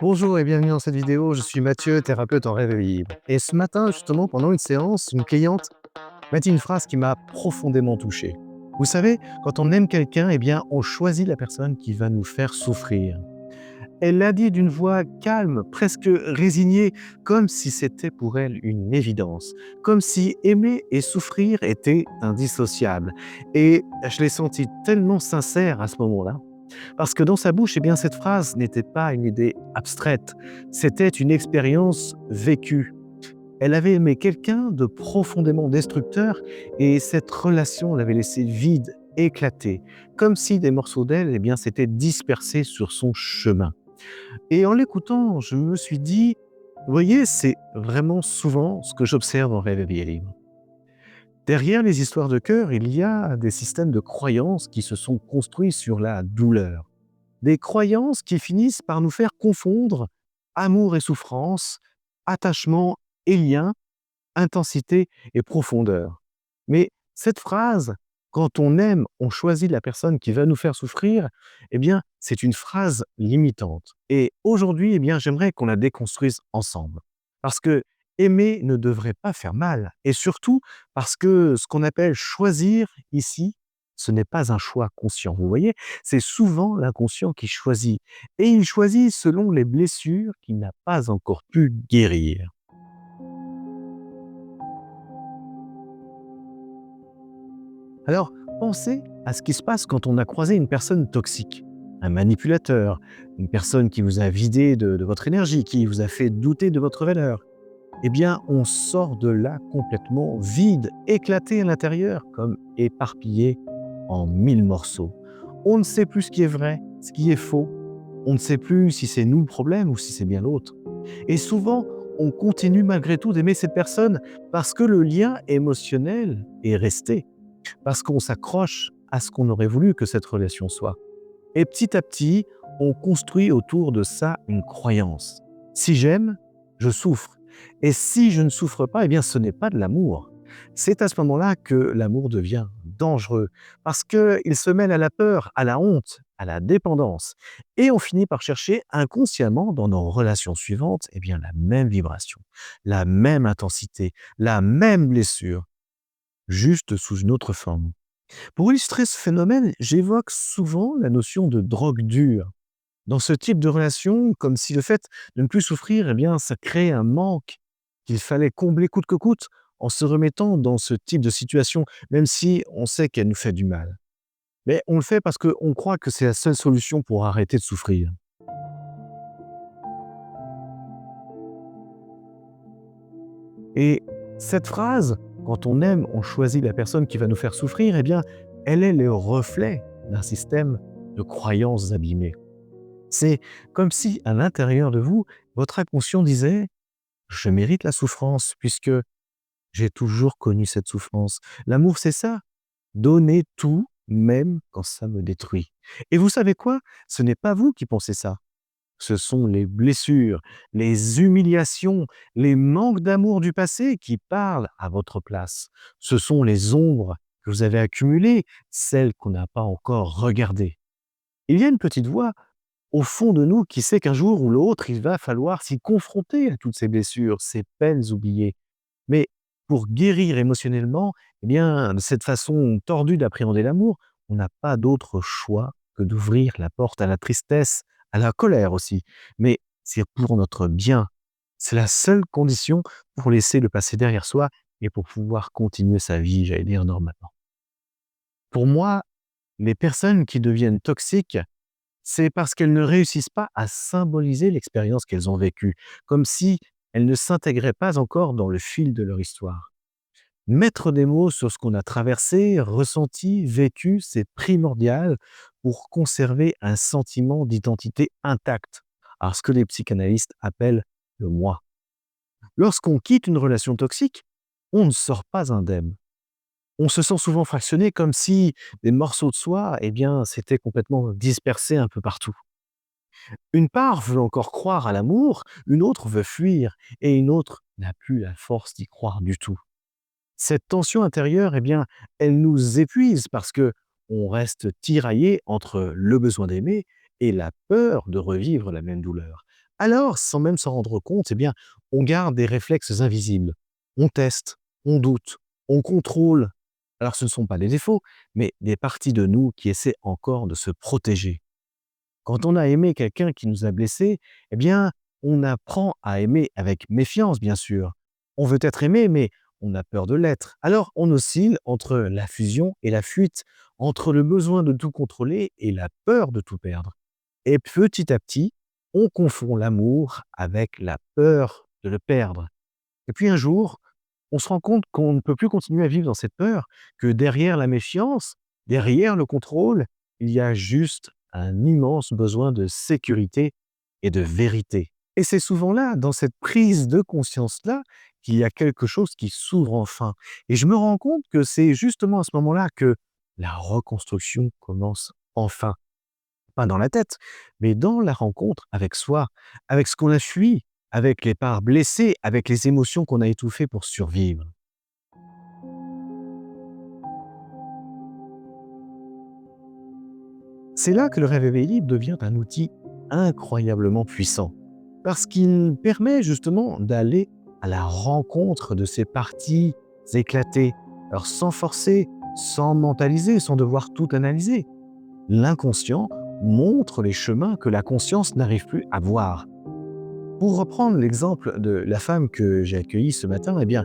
Bonjour et bienvenue dans cette vidéo, je suis Mathieu, thérapeute en rêve libre. Et ce matin, justement, pendant une séance, une cliente m'a dit une phrase qui m'a profondément touché. Vous savez, quand on aime quelqu'un, eh bien, on choisit la personne qui va nous faire souffrir. Elle l'a dit d'une voix calme, presque résignée, comme si c'était pour elle une évidence, comme si aimer et souffrir étaient indissociables. Et je l'ai senti tellement sincère à ce moment-là. Parce que dans sa bouche, eh bien, cette phrase n'était pas une idée abstraite, c'était une expérience vécue. Elle avait aimé quelqu'un de profondément destructeur et cette relation l'avait laissé vide, éclaté, comme si des morceaux d'elle eh bien, s'étaient dispersés sur son chemin. Et en l'écoutant, je me suis dit, vous voyez, c'est vraiment souvent ce que j'observe en rêve éveillé libre. Derrière les histoires de cœur, il y a des systèmes de croyances qui se sont construits sur la douleur. Des croyances qui finissent par nous faire confondre amour et souffrance, attachement et lien, intensité et profondeur. Mais cette phrase, quand on aime, on choisit la personne qui va nous faire souffrir, eh bien, c'est une phrase limitante. Et aujourd'hui, eh bien, j'aimerais qu'on la déconstruise ensemble. Parce que aimer ne devrait pas faire mal. Et surtout, parce que ce qu'on appelle choisir ici, ce n'est pas un choix conscient. Vous voyez, c'est souvent l'inconscient qui choisit. Et il choisit selon les blessures qu'il n'a pas encore pu guérir. Alors, pensez à ce qui se passe quand on a croisé une personne toxique, un manipulateur, une personne qui vous a vidé de votre énergie, qui vous a fait douter de votre valeur. Eh bien, on sort de là complètement vide, éclaté à l'intérieur, comme éparpillé en mille morceaux. On ne sait plus ce qui est vrai, ce qui est faux. On ne sait plus si c'est nous le problème ou si c'est bien l'autre. Et souvent, on continue malgré tout d'aimer cette personne parce que le lien émotionnel est resté, parce qu'on s'accroche à ce qu'on aurait voulu que cette relation soit. Et petit à petit, on construit autour de ça une croyance. Si j'aime, je souffre. Et si je ne souffre pas, eh bien ce n'est pas de l'amour. C'est à ce moment-là que l'amour devient dangereux, parce qu'il se mêle à la peur, à la honte, à la dépendance. Et on finit par chercher inconsciemment dans nos relations suivantes eh bien, la même vibration, la même intensité, la même blessure, juste sous une autre forme. Pour illustrer ce phénomène, j'évoque souvent la notion de drogue dure. Dans ce type de relation, comme si le fait de ne plus souffrir, eh bien, ça crée un manque qu'il fallait combler coûte que coûte en se remettant dans ce type de situation, même si on sait qu'elle nous fait du mal. Mais on le fait parce qu'on croit que c'est la seule solution pour arrêter de souffrir. Et cette phrase, quand on aime, on choisit la personne qui va nous faire souffrir, eh bien, elle est le reflet d'un système de croyances abîmées. C'est comme si, à l'intérieur de vous, votre inconscient disait: «Je mérite la souffrance puisque j'ai toujours connu cette souffrance». L'amour, c'est ça, donner tout, même quand ça me détruit. Et vous savez quoi? Ce n'est pas vous qui pensez ça. Ce sont les blessures, les humiliations, les manques d'amour du passé qui parlent à votre place. Ce sont les ombres que vous avez accumulées, celles qu'on n'a pas encore regardées. Il y a une petite voix au fond de nous qui sait qu'un jour ou l'autre, il va falloir s'y confronter à toutes ces blessures, ces peines oubliées. Mais pour guérir émotionnellement, eh bien, de cette façon tordue d'appréhender l'amour, on n'a pas d'autre choix que d'ouvrir la porte à la tristesse, à la colère aussi. Mais c'est pour notre bien. C'est la seule condition pour laisser le passé derrière soi et pour pouvoir continuer sa vie, j'allais dire, normalement. Pour moi, les personnes qui deviennent toxiques, c'est parce qu'elles ne réussissent pas à symboliser l'expérience qu'elles ont vécue, comme si elles ne s'intégraient pas encore dans le fil de leur histoire. Mettre des mots sur ce qu'on a traversé, ressenti, vécu, c'est primordial pour conserver un sentiment d'identité intact. Alors, ce que les psychanalystes appellent le moi. Lorsqu'on quitte une relation toxique, on ne sort pas indemne. On se sent souvent fractionné comme si des morceaux de soi, eh bien, s'étaient complètement dispersés un peu partout. Une part veut encore croire à l'amour, une autre veut fuir, et une autre n'a plus la force d'y croire du tout. Cette tension intérieure, eh bien, elle nous épuise parce que on reste tiraillé entre le besoin d'aimer et la peur de revivre la même douleur. Alors, sans même s'en rendre compte, eh bien, on garde des réflexes invisibles. On teste, on doute, on contrôle. Alors, ce ne sont pas des défauts, mais des parties de nous qui essaient encore de se protéger. Quand on a aimé quelqu'un qui nous a blessés, eh bien, on apprend à aimer avec méfiance, bien sûr. On veut être aimé, mais on a peur de l'être. Alors, on oscille entre la fusion et la fuite, entre le besoin de tout contrôler et la peur de tout perdre. Et petit à petit, on confond l'amour avec la peur de le perdre. Et puis un jour, on se rend compte qu'on ne peut plus continuer à vivre dans cette peur, que derrière la méfiance, derrière le contrôle, il y a juste un immense besoin de sécurité et de vérité. Et c'est souvent là, dans cette prise de conscience-là, qu'il y a quelque chose qui s'ouvre enfin. Et je me rends compte que c'est justement à ce moment-là que la reconstruction commence enfin. Pas dans la tête, mais dans la rencontre avec soi, avec ce qu'on a fui, avec les parts blessées, avec les émotions qu'on a étouffées pour survivre. C'est là que le rêve éveillé libre devient un outil incroyablement puissant, parce qu'il permet justement d'aller à la rencontre de ces parties éclatées, alors sans forcer, sans mentaliser, sans devoir tout analyser. L'inconscient montre les chemins que la conscience n'arrive plus à voir. Pour reprendre l'exemple de la femme que j'ai accueillie ce matin, eh bien,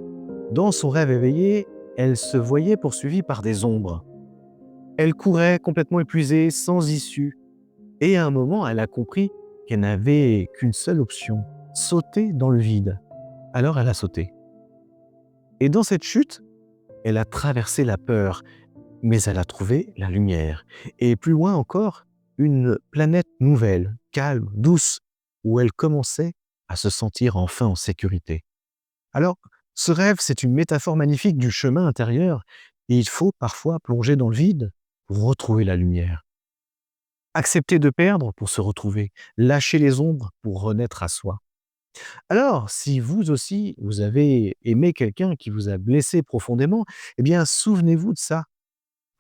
dans son rêve éveillé, elle se voyait poursuivie par des ombres. Elle courait complètement épuisée, sans issue. Et à un moment, elle a compris qu'elle n'avait qu'une seule option, sauter dans le vide. Alors elle a sauté. Et dans cette chute, elle a traversé la peur, mais elle a trouvé la lumière. Et plus loin encore, une planète nouvelle, calme, douce, où elle commençait à se sentir enfin en sécurité. Alors, ce rêve, c'est une métaphore magnifique du chemin intérieur, et il faut parfois plonger dans le vide pour retrouver la lumière. Accepter de perdre pour se retrouver, lâcher les ombres pour renaître à soi. Alors, si vous aussi, vous avez aimé quelqu'un qui vous a blessé profondément, eh bien, souvenez-vous de ça.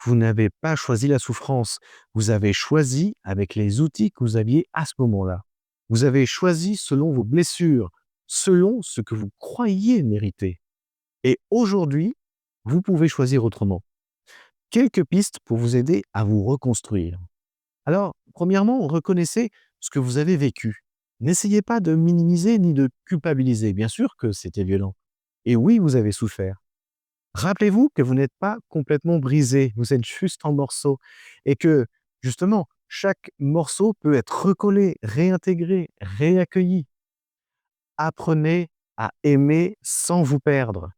Vous n'avez pas choisi la souffrance, vous avez choisi avec les outils que vous aviez à ce moment-là. Vous avez choisi selon vos blessures, selon ce que vous croyiez mériter. Et aujourd'hui, vous pouvez choisir autrement. Quelques pistes pour vous aider à vous reconstruire. Alors, premièrement, reconnaissez ce que vous avez vécu. N'essayez pas de minimiser ni de culpabiliser. Bien sûr que c'était violent. Et oui, vous avez souffert. Rappelez-vous que vous n'êtes pas complètement brisé, vous êtes juste en morceaux et que, justement, chaque morceau peut être recollé, réintégré, réaccueilli. Apprenez à aimer sans vous perdre.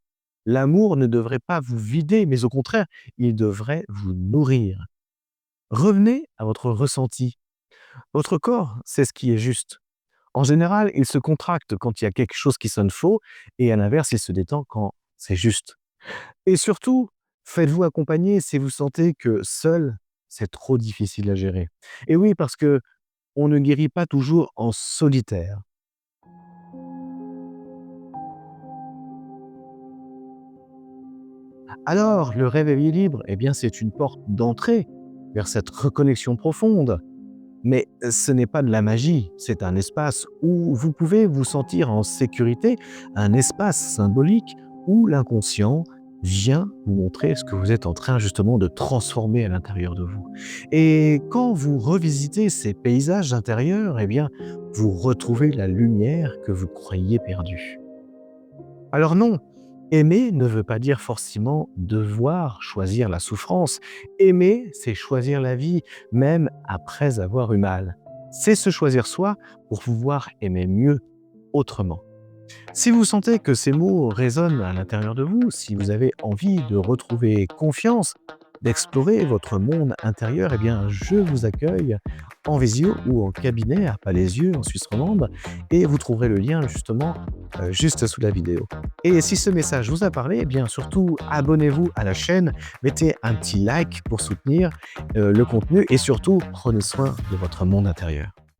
L'amour ne devrait pas vous vider, mais au contraire, il devrait vous nourrir. Revenez à votre ressenti. Votre corps, c'est ce qui est juste. En général, il se contracte quand il y a quelque chose qui sonne faux et à l'inverse, il se détend quand c'est juste. Et surtout, faites-vous accompagner si vous sentez que seul, c'est trop difficile à gérer. Et oui, parce que on ne guérit pas toujours en solitaire. Alors, le rêve éveillé libre, eh bien, c'est une porte d'entrée vers cette reconnexion profonde. Mais ce n'est pas de la magie, c'est un espace où vous pouvez vous sentir en sécurité, un espace symbolique où l'inconscient vient vous montrer ce que vous êtes en train justement de transformer à l'intérieur de vous. Et quand vous revisitez ces paysages intérieurs, eh bien, vous retrouvez la lumière que vous croyiez perdue. Alors non, aimer ne veut pas dire forcément devoir choisir la souffrance. Aimer, c'est choisir la vie, même après avoir eu mal. C'est se choisir soi pour pouvoir aimer mieux autrement. Si vous sentez que ces mots résonnent à l'intérieur de vous, si vous avez envie de retrouver confiance, d'explorer votre monde intérieur, eh bien, je vous accueille en visio ou en cabinet à Palaisieux, en Suisse romande, et vous trouverez le lien justement juste sous la vidéo. Et si ce message vous a parlé, eh bien, surtout abonnez-vous à la chaîne, mettez un petit like pour soutenir le contenu et surtout prenez soin de votre monde intérieur.